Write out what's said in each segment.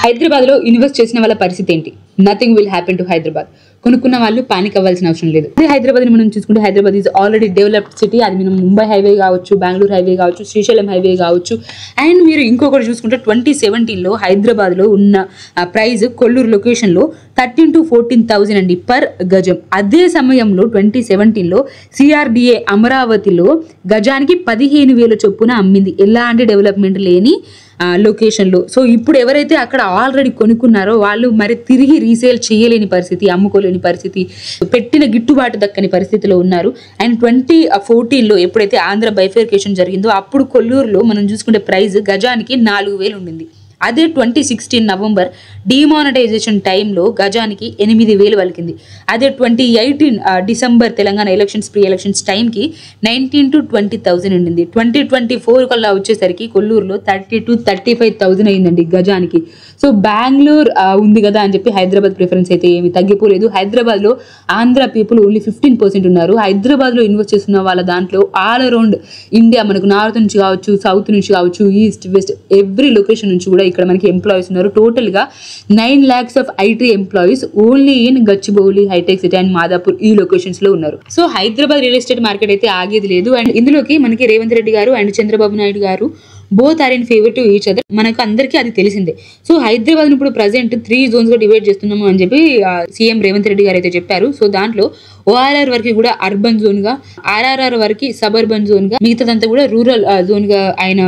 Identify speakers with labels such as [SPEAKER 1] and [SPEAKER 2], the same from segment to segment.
[SPEAKER 1] హైదరాబాద్ లో ఇన్వెస్ట్ చేసిన వాళ్ళ పరిస్థితి ఏంటి? Nothing will happen to Hyderabad. కొనుక్కున్న వాళ్ళు పానిక్ అవ్వాల్సిన అవసరం లేదు. అదే హైదరాబాద్ ని మనం చూసుకుంటే Hyderabad is already developed city. అది మనం ముంబై హైవే కావచ్చు, బెంగళూరు హైవే కావచ్చు, శ్రీశైలం హైవే కావచ్చు. అండ్ మీరు ఇంకొకటి చూసుకుంటే 2017లో హైదరాబాద్ లో ఉన్న ప్రైస్ కొల్లూరు లొకేషన్ లో 13,000 to 14,000 అండి పర్ గజం. అదే సమయంలో 2017లో సిఆర్డిఏ అమరావతిలో గజానికి 15,000 చొప్పున అమ్మింది, ఎలాంటి డెవలప్మెంట్ లేని లొకేషన్లో. సో ఇప్పుడు ఎవరైతే అక్కడ ఆల్రెడీ కొనుక్కున్నారో వాళ్ళు మరి తిరిగి రీసేల్ చేయలేని పరిస్థితి, అమ్ముకోలేని పరిస్థితి, పెట్టిన గిట్టుబాటు దక్కని పరిస్థితిలో ఉన్నారు. అండ్ 2014లో ఎప్పుడైతే ఆంధ్ర బైఫర్కేషన్ జరిగిందో అప్పుడు కొల్లూరులో మనం చూసుకుంటే ప్రైస్ గజానికి 4,000 ఉండింది. అదే 2016 నవంబర్ డిమానిటైజేషన్ టైంలో గజానికి 8,000 వలికింది. అదే 2018 December Telangana elections pre elections టైంకి 19,000 to 20,000 ఉండింది. 2024 కల్లా వచ్చేసరికి కొల్లూరులో 30,000 to 35,000 అయిందండి గజానికి. సో బెంగళూరు ఉంది కదా అని చెప్పి హైదరాబాద్ ప్రిఫరెన్స్ అయితే ఏమి తగ్గిపోలేదు. హైదరాబాద్లో ఆంధ్ర పీపుల్ ఓన్లీ 15% ఉన్నారు. హైదరాబాద్లో ఇన్వెస్ట్ చేస్తున్న వాళ్ళ దాంట్లో ఆల్ అరౌండ్ ఇండియా మనకు నార్త్ నుంచి కావచ్చు, సౌత్ నుంచి కావచ్చు, ఈస్ట్ వెస్ట్ ఎవ్రీ లొకేషన్ నుంచి కూడా ఇక్కడ మనకి ఎంప్లాయీస్ ఉన్నారు. టోటల్గా 9 lakhs of IT employees only in Gachibowli, hitech city and Madhapur ఈ లొకేషన్స్ లో ఉన్నారు. So Hyderabad real estate market అయితే ఆగేది లేదు. అండ్ ఇందులోకి మనకి రేవంత్ రెడ్డి గారు and Chandrababu Naidu garu both are in favour to each other. మనకు అందరికీ అది తెలిసిందే. సో హైదరాబాద్ ఇప్పుడు ప్రజెంట్ 3 zones గా డివైడ్ చేస్తున్నాము అని చెప్పి సీఎం రేవంత్ రెడ్డి గారు అయితే చెప్పారు. సో దాంట్లో ఓఆర్ఆర్ వరకు కూడా అర్బన్ జోన్ గా, ఆర్ఆర్ఆర్ వరకు సబర్బన్ జోన్ గా, మిగతాదంతా కూడా రూరల్ జోన్ గా ఆయన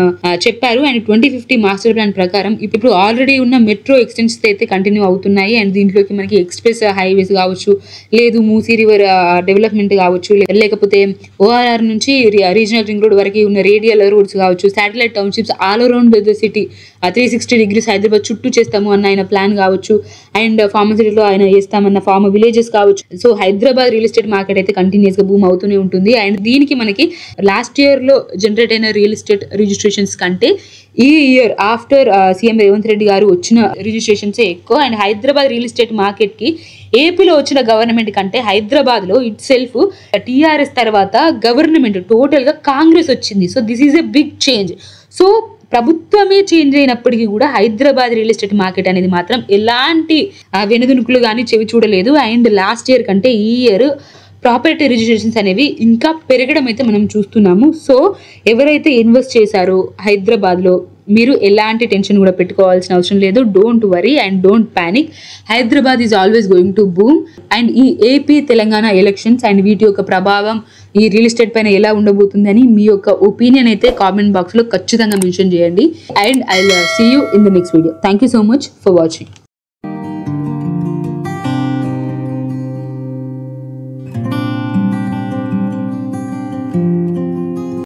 [SPEAKER 1] చెప్పారు. అండ్ 2050 మాస్టర్ ప్లాన్ ప్రకారం ఇప్పుడు ఆల్రెడీ ఉన్న మెట్రో ఎక్స్టెన్షన్స్ అయితే కంటిన్యూ అవుతున్నాయి. అండ్ దీంట్లోకి మనకి ఎక్స్ప్రెస్ హైవేస్ కావచ్చు, లేదు మూసీ రివర్ డెవలప్మెంట్ కావచ్చు, లేకపోతే ఓఆర్ఆర్ నుంచి రీజనల్ రింగ్ రోడ్ వరకు ఉన్న రేడియల్ రోడ్స్ కావచ్చు, satellite townships all around the city 360 degrees Hyderabad చుట్టూ చేస్తాము అన్న ఆయన ప్లాన్ కావచ్చు. అండ్ ఫార్మసిటీలో ఆయన చేస్తామన్న ఫార్మ్ విలేజెస్ కావచ్చు. So Hyderabad real estate market అయితే కంటిన్యూస్ గా బూమ్ అవుతూనే ఉంటుంది. అండ్ దీనికి మనకి లాస్ట్ ఇయర్ లో జనరేట్ అయిన రియల్ ఎస్టేట్ రిజిస్ట్రేషన్స్ కంటే ఈ year after CM Revanth Reddy garu వచ్చిన రిజిస్ట్రేషన్స్ ఎక్కువ. And Hyderabad real estate market కి ఏపీలో వచ్చిన గవర్నమెంట్ కంటే హైదరాబాద్ లో ఇట్ సెల్ఫ్ టీఆర్ఎస్ తర్వాత గవర్నమెంట్ టోటల్ గా కాంగ్రెస్ వచ్చింది. So this is a big change. So ప్రభుత్వమే చేంజ్ అయినప్పటికీ కూడా హైదరాబాద్ రియల్ ఎస్టేట్ మార్కెట్ అనేది మాత్రం ఎలాంటి వెనుదునుకులు కానీ చెవి చూడలేదు. అండ్ లాస్ట్ ఇయర్ కంటే ఈ ఇయర్ ప్రాపర్టీ రిజిస్ట్రేషన్స్ అనేవి ఇంకా పెరగడం అయితే మనం చూస్తున్నాము. సో ఎవరైతే ఇన్వెస్ట్ చేశారో హైదరాబాద్లో మీరు ఎలాంటి టెన్షన్ కూడా పెట్టుకోవాల్సిన అవసరం లేదు. Don't worry and don't panic. Hyderabad is always going to boom. And ఈ ఏపీ తెలంగాణ ఎలక్షన్స్ అండ్ వీటి యొక్క ప్రభావం ఈ రియల్ ఎస్టేట్ పైన ఎలా ఉండబోతుందని మీ యొక్క ఒపీనియన్ అయితే కామెంట్ బాక్స్లో ఖచ్చితంగా మెన్షన్ చేయండి. And I will see you in the next video. Thank you so much for watching.